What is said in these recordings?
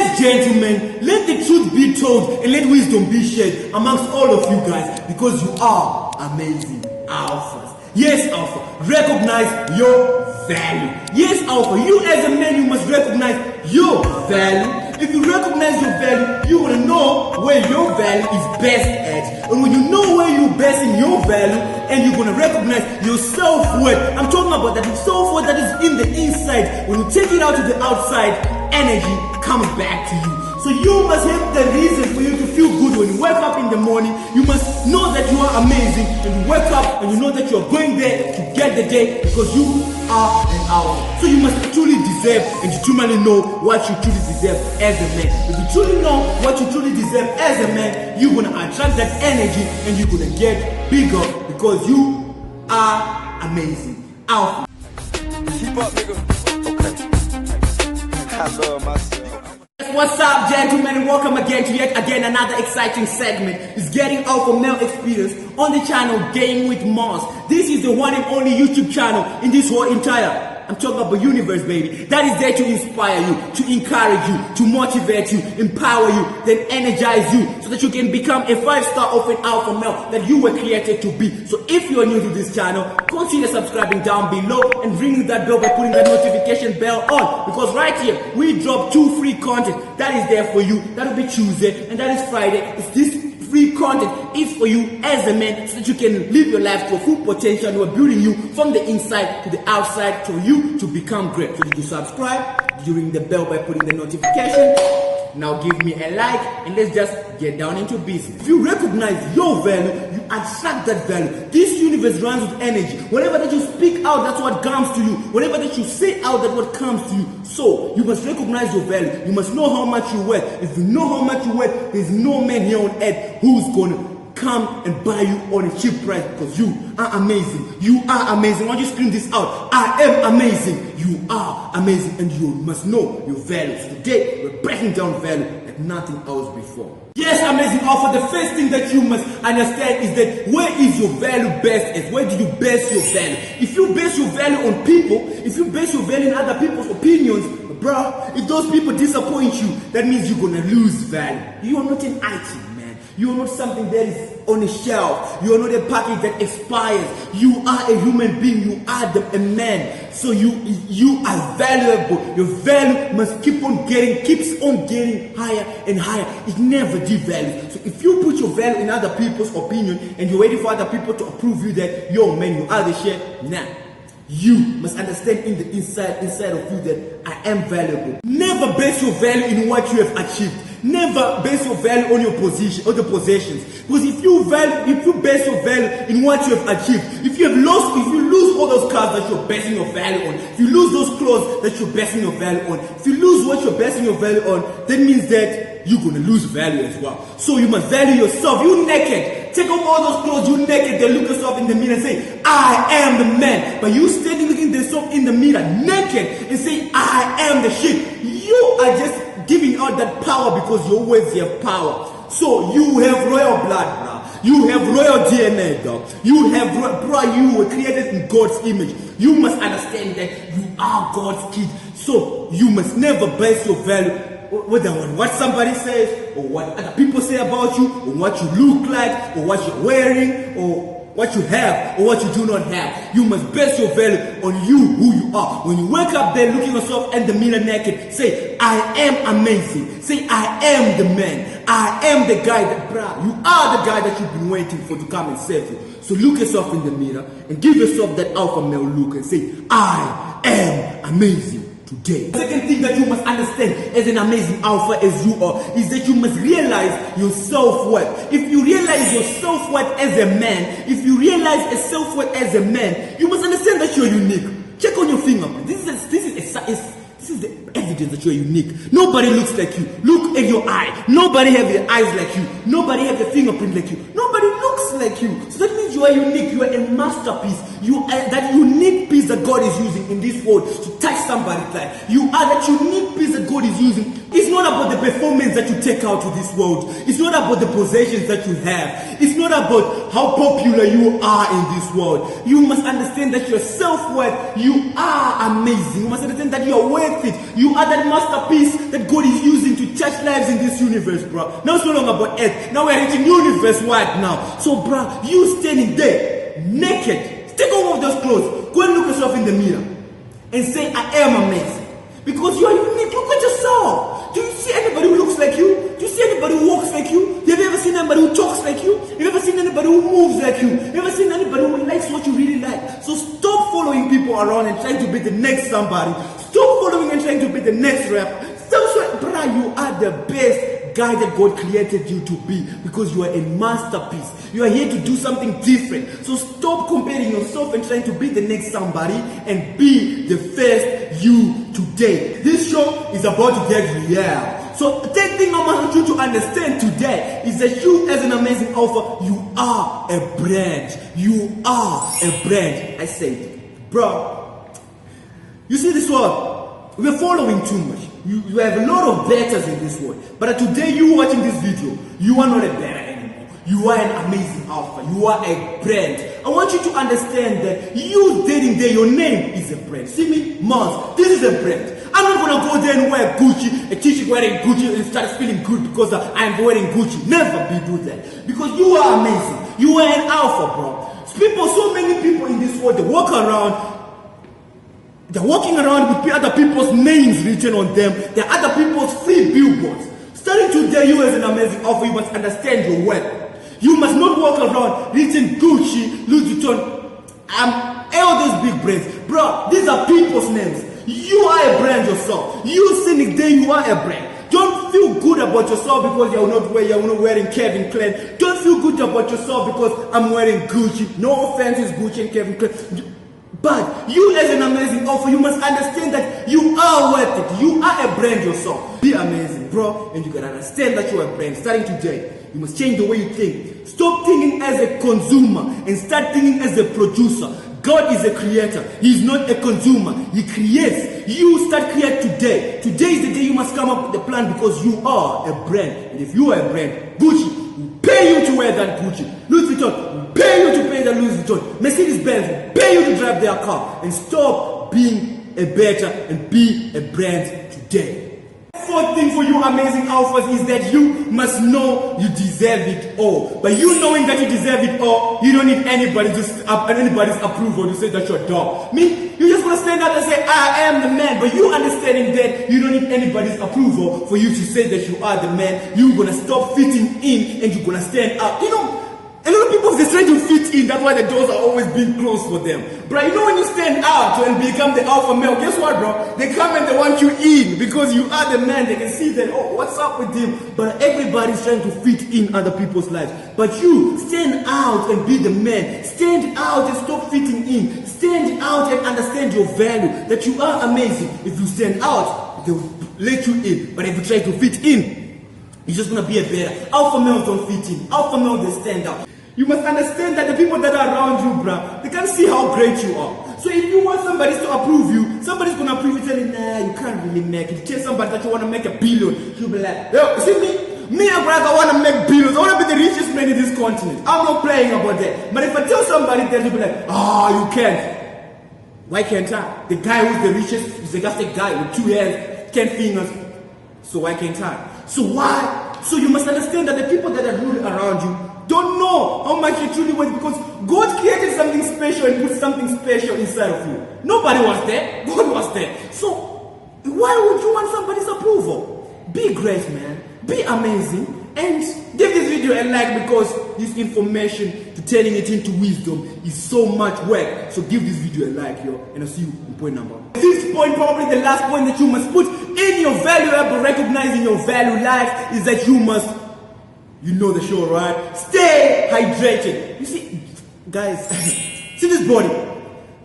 Yes, gentlemen, let the truth be told and let wisdom be shared amongst all of you guys, because you are amazing alphas. Yes, alpha, recognize your value. Yes, alpha, you as a man, you must recognize your value. If you recognize your value, you will know where your value is best at. And when you know where you're best in your value, and you're going to recognize your self-worth. I'm talking about that self-worth that is in the inside. When you take it out to the outside, energy comes back to you. So you must have the reason for you to feel good when you wake up in the morning. You must know that you are amazing, and you wake up and you know that you are going there to get the day, because you are an alpha. So you must truly deserve and you truly know what you truly deserve as a man. If you truly know what you truly deserve as a man, you're going to attract that energy and you're going to get bigger, because you are amazing. Alpha. Keep up, nigga. Okay. I love myself. What's up, gentlemen, and welcome again to yet again another exciting segment. It's getting alpha male experience on the channel Game with Mars. This is the one and only YouTube channel in this whole entire, I'm talking about universe, baby, that is there to inspire you, to encourage you, to motivate you, empower you, then energize you, so that you can become a 5-star of an alpha male that you were created to be. So if you are new to this channel, consider subscribing down below and ringing that bell by putting that notification bell on, because right here we drop 2 free content that is there for you. That will be Tuesday and that is Friday. It's this free content is for you as a man, so that you can live your life to a full potential. And we're building you from the inside to the outside for you to become great. So did you subscribe? Did you ring the bell by putting the notification? Now give me a like and let's just get down into business. If you recognize your value, you attract that value. This universe runs with energy. Whatever that you speak out, that's what comes to you. Whatever that you say out, that's what comes to you. So you must recognize your value. You must know how much you're worth. If you know how much you're worth, there's no man here on earth who's gonna come and buy you on a cheap price, because you are amazing. You are amazing. Why don't you scream this out? I am amazing. You are amazing, and you must know your value. So today we're breaking down value like nothing else before. Yes, amazing alpha. The first thing that you must understand is that where is your value best at? Where do you base your value? If you base your value on people, if you base your value on other people's opinions, bro, if those people disappoint you, that means you're gonna lose value. You are not an item. You are not something that is on a shelf. You are not a package that expires. You are a human being. You are a man. So you are valuable. Your value must keeps on getting higher and higher. It never devalues. So if you put your value in other people's opinion and you're waiting for other people to approve you that, yo man, you are the shit, nah. You must understand in the inside of you that I am valuable. Never base your value in what you have achieved. Never base your value on your position or the possessions. Because if you base your value in what you have achieved, if you lose all those cars that you're basing your value on, if you lose those clothes that you're basing your value on, if you lose what you're basing your value on, that means that you're gonna lose value as well. So you must value yourself. You naked. Take off all those clothes, you naked, then look yourself in the mirror and say, I am the man. But you standing looking yourself in the mirror naked and say, I am the shit. You are just giving out that power, because you always have power. So you have royal blood, bro. You have royal DNA, dog. You were created in God's image. You must understand that you are God's kid. So you must never base your value whether on what somebody says, or what other people say about you, or what you look like, or what you're wearing, or what you have, or what you do not have. You must base your value on you, who you are. When you wake up there looking yourself in the mirror naked, say, I am amazing. Say, I am the man. I am the guy that, bruh, you are the guy that you've been waiting for to come and save you. So look yourself in the mirror and give yourself that alpha male look and say, I am amazing. Today. The second thing that you must understand as an amazing alpha as you are is that you must realize your self-worth. If you realize your self-worth as a man, if you realize a self-worth as a man, you must understand that you're unique. Check on your fingerprint. This is the evidence that you're unique. Nobody looks like you. Look at your eye. Nobody has the eyes like you. Nobody has the fingerprint like you. Nobody looks like you. So that means you are unique. You are a masterpiece. You are that unique piece that God is using in this world to touch somebody's life. You are that unique piece that God is using. It's not about the performance that you take out to this world. It's not about the possessions that you have. It's not about how popular you are in this world. You must understand that your self-worth, you are amazing. You must understand that you are worth it. You are that masterpiece that God is using to touch lives in this universe, bro. Now it's no longer about earth. Now we're reaching universe-wide now. So, bro, you standing there, naked, take off those clothes, go and look yourself in the mirror and say, I am amazing. Because you are unique. Look at yourself. Do you see anybody who looks like you? Do you see anybody who walks like you? Have you ever seen anybody who talks like you? Have you ever seen anybody who moves like you? Have you ever seen anybody who likes what you really like? So stop following people around and trying to be the next somebody. Stop following and trying to be the next rapper. Stop, bruh, you are the best guy that God created you to be, because you are a masterpiece. You are here to do something different. So stop comparing yourself and trying to be the next somebody, and be the first you today. This show is about to get real. So the thing I want you to understand today is that you, as an amazing author, you are a brand. You are a brand. I said, bro, you see this world? We're following too much. You have a lot of betters in this world. But today, you watching this video, you are not a better anymore. You are an amazing alpha. You are a brand. I want you to understand that you dating there, your name is a brand. See me? Mars. This is a brand. I'm not gonna go there and wear Gucci, a t-shirt wearing Gucci and start feeling good because I'm wearing Gucci. Never do that. Because you are amazing. You are an alpha, bro. People, so many people in this world, they walk around. They're walking around with other people's names written on them. They're other people's free billboards. Starting today, you as an amazing author, you must understand your worth. You must not walk around written Gucci, Louis Vuitton, all those big brands. Bro, these are people's names. You are a brand yourself. You Cynic Day, you are a brand. Don't feel good about yourself because you're not wearing Calvin Klein. Don't feel good about yourself because I'm wearing Gucci. No offense, it's Gucci and Calvin Klein. But you as an amazing author, you must understand that you are worth it. You are a brand yourself. Be amazing, bro. And you gotta understand that you are a brand. Starting today, you must change the way you think. Stop thinking as a consumer and start thinking as a producer. God is a creator. He is not a consumer. He creates. You start create today. Today is the day you must come up with a plan, because you are a brand. And if you are a brand, Gucci will pay you to wear that Gucci. Louis Vuitton will pay you to pay that Louis Vuitton. Mercedes-Benz will pay you to drive their car. And stop being a better and be a brand today. Fourth thing for you amazing alphas is that you must know you deserve it all. But you knowing that you deserve it all, you don't need anybody's approval to say that you're dog. Me, you just want to stand up and say, I am the man. But you understanding that you don't need anybody's approval for you to say that you are the man. You're going to stop fitting in and you're going to stand up. You know, a lot of people, they're trying to fit in. That's why the doors are always being closed for them. Bro, you know when you stand out and become the alpha male, guess what, bro? They come and they want you in because you are the man. They can see that, oh, what's up with him? But everybody's trying to fit in other people's lives. But you stand out and be the man. Stand out and stop fitting in. Stand out and understand your value, that you are amazing. If you stand out, they will let you in. But if you try to fit in, you're just gonna be a better. Alpha males don't fit in. Alpha males, they stand out. You must understand that the people that are around you, bruh, they can't see how great you are. So if you want somebody to approve you, somebody's gonna approve you, telling, nah, you can't really make it. Tell somebody that you wanna make $1 billion, you'll be like, yo, see me and brother, I wanna make billions. I wanna be the richest man in this continent. I'm not playing about that. But if I tell somebody that, you'll be like, you can't. Why can't I? The guy who's the richest is the gastic guy with 2 hands, 10 fingers. So why can't I? So why? So you must understand that the people that are ruling around you don't know how much you truly worth, because God created something special and put something special inside of you. Nobody was there. God was there. So why would you want somebody's approval? Be great, man. Be amazing. And give this video a like, because this information to turning it into wisdom is so much work. So give this video a like, yo, and I'll see you in point number. This point, probably the last point that you must put in your valuable, recognizing your value life, is that you must, you know the show, right? Stay hydrated. You see, guys, see this body.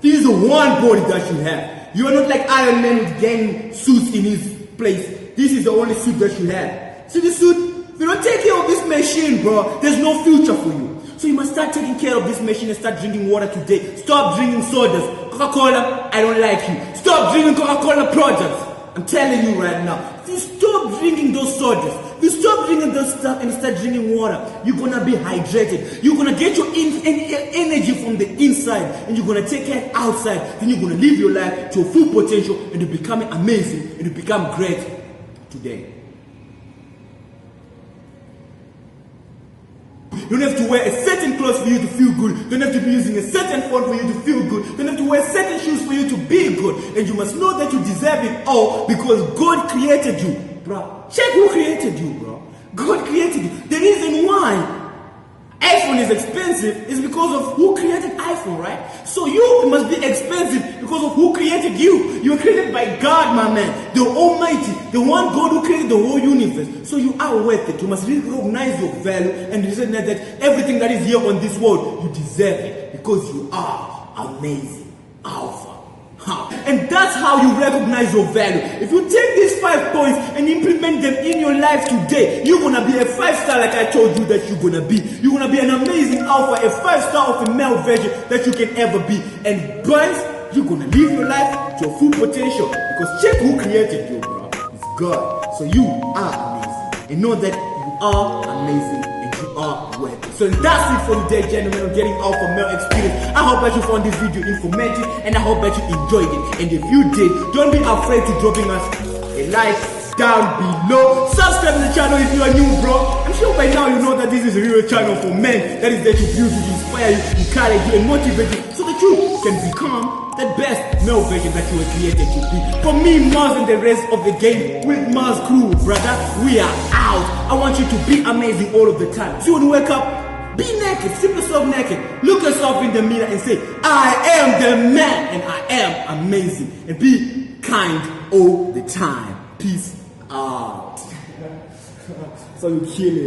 This is the one body that you have. You are not like Iron Man with gang suits in his place. This is the only suit that you have. See this suit? If you don't take care of this machine, bro, there's no future for you. So you must start taking care of this machine and start drinking water today. Stop drinking sodas. Coca-Cola, I don't like you. Stop drinking Coca-Cola products. I'm telling you right now. If you stop drinking those sodas, if you stop drinking those stuff and start drinking water, you're gonna be hydrated. You're gonna get your energy from the inside, and you're gonna take it outside. Then you're gonna live your life to your full potential, and you're becoming amazing, and you become great today. You don't have to wear a certain clothes for you to feel good. You don't have to be using a certain phone for you to feel good. You don't have to wear certain shoes for you to be good. And you must know that you deserve it all because God created you. Bro, check who created you, bro. God created you. The reason why iPhone is expensive is because of who created iPhone, right? So you must be expensive because of who created you. You were created by God, my man, the Almighty, the one God who created the whole universe. So you are worth it. You must recognize your value and recognize that everything that is here on this world, you deserve it because you are amazing. Alpha. And that's how you recognize your value. If you take these 5 points and implement them in your life today, you're gonna be a 5-star like I told you that you're gonna be. You're gonna be an amazing alpha, a 5-star of a male version that you can ever be. And boys, you're gonna live your life to your full potential because check who created you, bro. It's God. So you are amazing. And know that you are amazing and you are worth it. So that's it for today, gentlemen, on Getting Alpha Male Experience. I hope that you found this video informative and I hope that you enjoyed it. And if you did, don't be afraid to dropping us a like down below. Subscribe to the channel if you are new, bro. I'm sure by now you know that this is a real channel for men that is there to build you, to inspire you, encourage you, and motivate you so that you can become the best male version that you were created to be. For me, Mars and the rest of the game with Mars crew, brother, we are out. I want you to be amazing all of the time. So when you wake up, be naked, strip yourself naked, look yourself in the mirror and say, I am the man and I am amazing. And be kind all the time. Peace out. So you kill it.